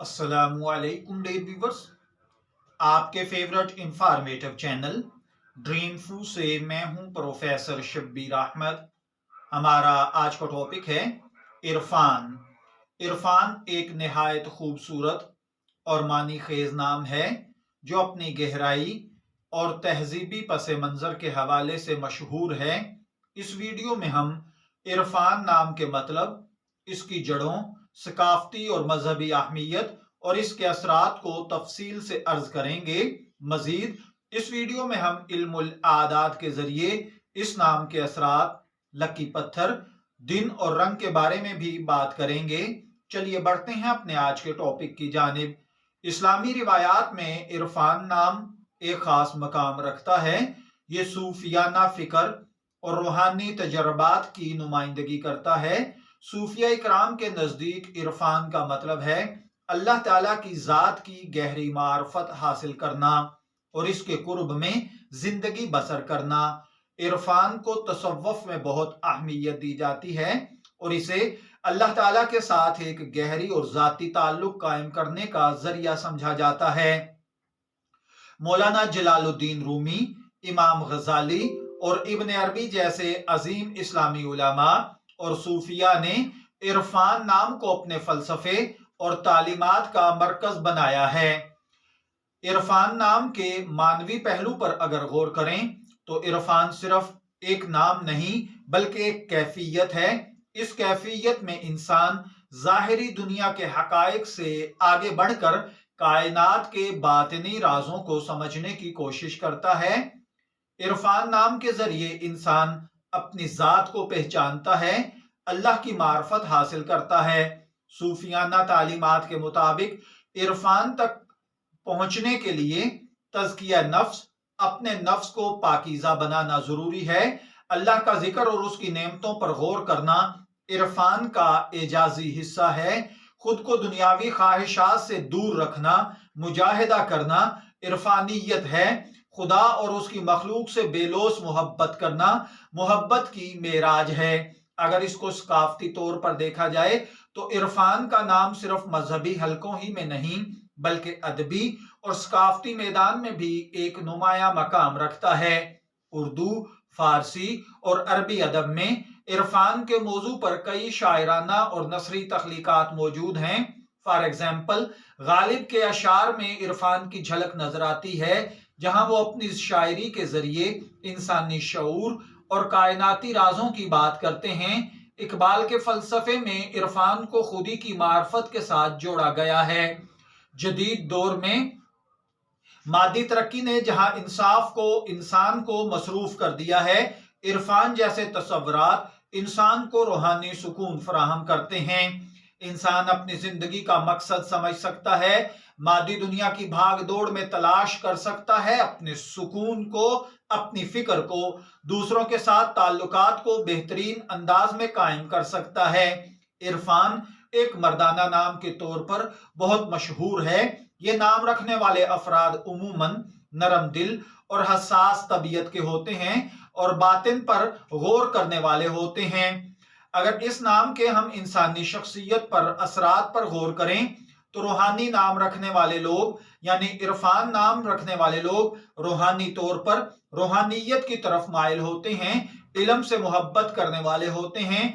अस्सलामुअलैकुम dear viewers, आपके favourite informative channel dream फू से मैं हूं प्रोफेसर शब्बीर अहमद। हमारा आज का टॉपिक है इरफान। इरफान एक निहायत खूबसूरत और मानी खेज नाम है जो अपनी गहराई और तहजीबी पस मंज़र के हवाले से मशहूर है। इस वीडियो में हम इरफान नाम के मतलब, इसकी जड़ों, सकाफती और मजहबी अहमियत और इसके असरात को तफसील से अर्ज करेंगे। मजीद इस वीडियो में हम इल्मुल आदाद के जरिए इस नाम के असरात, लकी पत्थर, दिन और रंग के बारे में भी बात करेंगे। चलिए बढ़ते हैं अपने आज के टॉपिक की जानिब। इस्लामी रिवायात में इरफान नाम एक खास मकाम रखता है। ये सूफियाना फिक्र और रूहानी तजर्बात की नुमाइंदगी करता है। सूफिया इकराम के नज़दीक इरफान का मतलब है अल्लाह ताला की ज़ात की गहरी मार्फत हासिल करना और इसके कुर्ब में जिंदगी बसर करना। इरफान को तसव्वुफ में बहुत अहमियत दी जाती है और इसे अल्लाह ताला के साथ एक गहरी और ज़ाती ताल्लुक कायम करने का जरिया समझा जाता है। मौलाना जलालुद्दीन रूमी, इमाम गजाली और इब्न अरबी जैसे अजीम इस्लामी उलमा और सूफिया ने इरफान नाम को अपने फलसफे और तालीमात का मरकज बनाया है। इरफान नाम के मानवी पहलू पर अगर गौर करें तो इरफान सिर्फ एक नाम नहीं बल्कि एक कैफियत है। इस कैफियत में इंसान जाहिरी दुनिया के हकायक से आगे बढ़कर कायनात के बातिनी राजों को समझने की कोशिश करता है। इरफान नाम के जरिए इंसान अपनी जात को पहचानता है, अल्लाह की मार्फत हासिल करता है। सूफियाना तालीमात के मुताबिक इरफान तक पहुंचने के लिए तज़किया नफ्स, अपने नफ्स को पाकीज़ा बनाना जरूरी है। अल्लाह का जिक्र और उसकी नेमतों पर गौर करना इरफान का एजाजी हिस्सा है। खुद को दुनियावी ख्वाहिशात से दूर रखना, मुजाहिदा करना इरफानियत है। खुदा और उसकी मखलूक से बेलोस मोहब्बत करना मोहब्बत की मेराज है। अगर इसको सकाफती तौर पर देखा जाए तो इरफान का नाम सिर्फ मजहबी हलकों ही में नहीं बल्कि अदबी और सकाफती मैदान में भी एक नुमाया मकाम रखता है। उर्दू, फारसी और अरबी अदब में इरफान के मौजू पर कई शायराना और नसरी तख्लीकात मौजूद हैं। फॉर एग्जाम्पल, गालिब के अशार में इरफान की झलक नजर आती है, जहां वो अपनी शायरी के जरिए इंसानी शऊर और कायनाती राजों की बात करते हैं। इकबाल के फलसफे में इरफान को खुदी की मार्फत के साथ जोड़ा गया है। जदीद दौर में मादी तरक्की ने जहां इंसान को मसरूफ कर दिया है, इरफान जैसे तसव्वुरात इंसान को रूहानी सुकून फराहम करते हैं। इंसान अपनी जिंदगी का मकसद समझ सकता है, मादी दुनिया की भाग दौड़ में तलाश कर सकता है अपने सुकून को, अपनी फिक्र को, दूसरों के साथ ताल्लुकात को बेहतरीन अंदाज में कायम कर सकता है। इरफान एक मर्दाना नाम के तौर पर बहुत मशहूर है। ये नाम रखने वाले अफराद उमूमन नरम दिल और हसास तबीयत के होते हैं और बातिन पर गौर करने वाले होते हैं। अगर इस नाम के हम इंसानी शख्सियत पर, असरात पर गौर करें तो रूहानी नाम रखने वाले लोग यानी इरफान नाम रखने वाले लोग रूहानी तौर पर रूहानियत की तरफ माइल होते हैं, इल्म से मोहब्बत करने वाले होते हैं,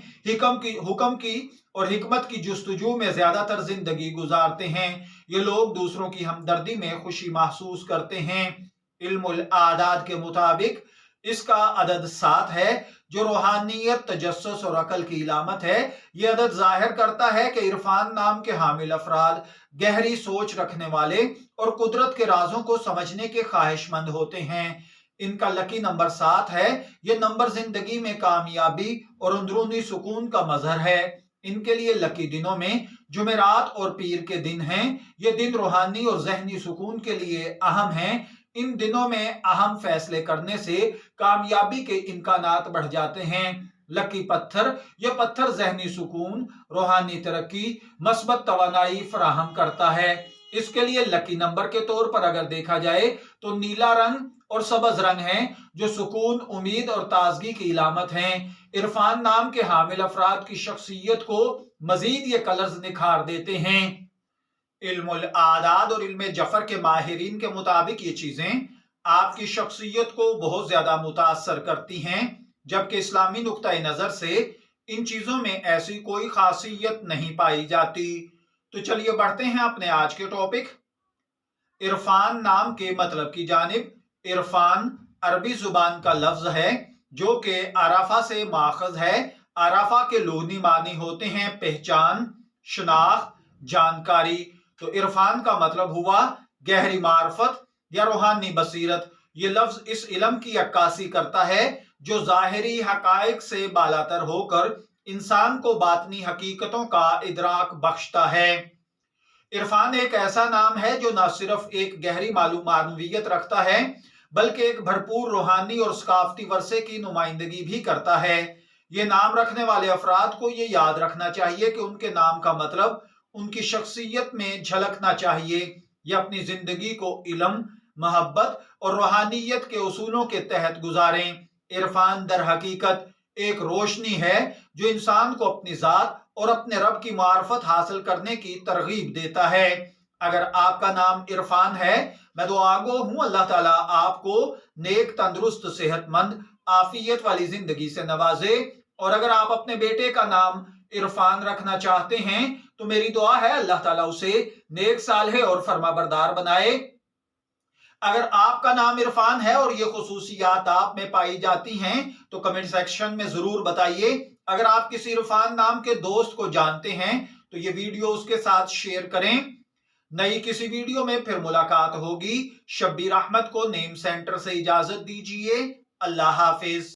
हुक्म की और हिकमत की जुस्तजू में ज्यादातर जिंदगी गुजारते हैं। ये लोग दूसरों की हमदर्दी में खुशी महसूस करते हैं। इल्मुल आदाद के मुताबिक इसका अदद 7 है जो रूहानियत, तजस्सुस और अकल की इलामत है। यह अदद जाहिर करता है कि इरफान नाम के हामिल अफराद गहरी सोच रखने वाले और कुदरत के राजों को समझने के ख्वाहिशमंद होते हैं। इनका लकी नंबर 7 है। यह नंबर जिंदगी में कामयाबी और अंदरूनी सुकून का मजहर है। इनके लिए लकी दिनों में जुमेरात और पीर के दिन हैं। ये दिन रूहानी और जहनी सुकून के लिए अहम हैं। इन दिनों में अहम फैसले करने से कामयाबी के इम्कानात बढ़ जाते हैं। लकी पत्थर, यह पत्थर जहनी सुकून, रूहानी तरक्की, मस्बत तवानाई फराहम करता है। इसके लिए लकी नंबर के तौर पर अगर देखा जाए तो नीला रंग और सबज रंग हैं जो सुकून, उम्मीद और ताजगी की इलामत हैं। इरफान नाम के हामिल अफराद की शख्सियत को मजीद ये कलर्स निखार देते हैं। इल्मुल आदाद और इल्म जफर के माहिरीन के मुताबिक ये चीजें आपकी शख्सियत को बहुत ज्यादा मुतासर करती हैं, जबकि इस्लामी नुक्ता नजर से इन चीजों में ऐसी कोई खासियत नहीं पाई जाती। तो चलिए बढ़ते हैं अपने आज के टॉपिक इरफान नाम के मतलब की जानिब। इरफान अरबी जुबान का लफ्ज है जो कि अराफा से माखज है। अराफा के लुगनी मानी होते हैं पहचान, शनाख्त, जानकारी। तो इरफान का मतलब हुआ गहरी मार्फत या रूहानी बसीरत। ये लफ्ज इस इल्म की अक्कासी करता है जो जाहिरी हकायक से बालातर होकर इंसान को बातनी हकीकतों का इदराक बख्शता है। इरफान एक ऐसा नाम है जो न सिर्फ एक गहरी मानवीयत रखता है बल्कि एक भरपूर रूहानी और सकाफती वर्से की नुमाइंदगी भी करता है। ये नाम रखने वाले अफराद को ये याद रखना चाहिए कि उनके नाम का मतलब उनकी शख्सियत में झलकना चाहिए। ये अपनी जिंदगी को इल्म, मोहब्बत और रूहानियत के उसूलों के तहत गुजारें। इरफान दर हकीकत एक रोशनी है जो इंसान को अपनी जात और अपने रब की मार्फत हासिल करने की तरगीब देता है। अगर आपका नाम इरफान है, मैं दुआगो हूं अल्लाह ताला आपको नेक, तंदुरुस्त, सेहतमंद, आफियत वाली जिंदगी से नवाजे। और अगर आप अपने बेटे का नाम इरफान रखना चाहते हैं तो मेरी दुआ है अल्लाह ताला उसे नेक, सालेह और फरमाबरदार बनाए। अगर आपका नाम इरफान है और ये खुसूसियात आप में पाई जाती हैं तो कमेंट सेक्शन में जरूर बताइए। अगर आप किसी इरफान नाम के दोस्त को जानते हैं तो ये वीडियो उसके साथ शेयर करें। नई किसी वीडियो में फिर मुलाकात होगी। शब्बीर अहमद को नेम सेंटर से इजाजत दीजिए। अल्लाह हाफिज।